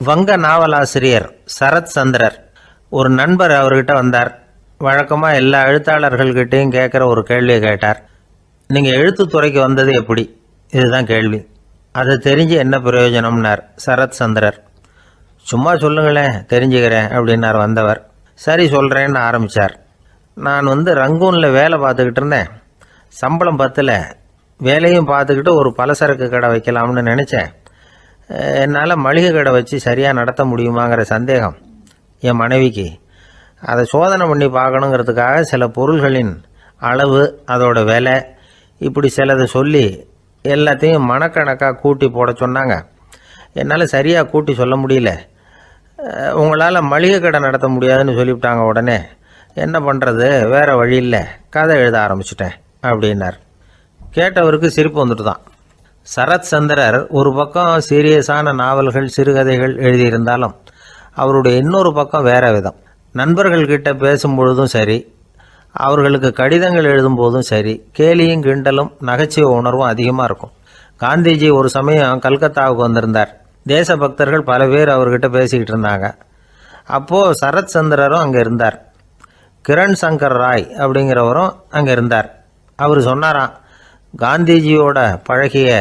வங்க நாவலாசிரியர் சரத் சந்திரர் ஒரு நண்பர் அவர்கிட்ட வந்தார். வழக்கமாக எல்லா எழுத்தாளர்கள்கிட்டையும் கேட்குற ஒரு கேள்வியை கேட்டார். நீங்கள் எழுத்துத்துறைக்கு வந்தது எப்படி? இதுதான் கேள்வி. அதை தெரிஞ்சு என்ன பிரயோஜனம்னார் சரத் சந்திரர். சும்மா சொல்லுங்களேன், தெரிஞ்சுக்கிறேன் அப்படின்னார் வந்தவர். சரி சொல்கிறேன்னு ஆரம்பித்தார். நான் ரங்கூனில் வேலை பார்த்துக்கிட்டு இருந்தேன். சம்பளம் பத்தில் வேலையும் பார்த்துக்கிட்டு ஒரு பலசரக்கு கடை வைக்கலாம்னு நினச்சேன். என்னால் மளிகை கடை வச்சு சரியாக நடத்த முடியுமாங்கிற சந்தேகம் என் மனைவிக்கு. அதை சோதனை பண்ணி பார்க்கணுங்கிறதுக்காக சில பொருள்களின் அளவு, அதோட விலை, இப்படி சிலதை சொல்லி எல்லாத்தையும் மனக்கணக்காக கூட்டி போட சொன்னாங்க. என்னால் சரியாக கூட்டி சொல்ல முடியல. உங்களால் மளிகை கடை நடத்த முடியாதுன்னு சொல்லிவிட்டாங்க. உடனே என்ன பண்ணுறது, வேறு வழி இல்லை, கதை எழுத ஆரம்பிச்சிட்டேன் அப்படின்னார். கேட்டவருக்கு சிரிப்பு வந்துட்டு தான். சரத் சந்திரர் ஒரு பக்கம் சீரியஸான நாவல்கள், சிறுகதைகள் எழுதியிருந்தாலும் அவருடைய இன்னொரு பக்கம் வேற விதம். நண்பர்கள்கிட்ட பேசும்பொழுதும் சரி, அவர்களுக்கு கடிதங்கள் எழுதும்போதும் சரி, கேலியும் கிண்டலும் நகைச்சுவை உணர்வும் அதிகமாக இருக்கும். காந்திஜி ஒரு சமயம் கல்கத்தாவுக்கு வந்திருந்தார். தேசபக்தர்கள் பல பேர் அவர்கிட்ட பேசிக்கிட்டு இருந்தாங்க. அப்போது சரத் சந்திரரும் அங்கே இருந்தார். கிரண் சங்கர் ராய் அப்படிங்கிறவரும் அங்கே இருந்தார். அவர் சொன்னாராம், காந்திஜியோட பழகிய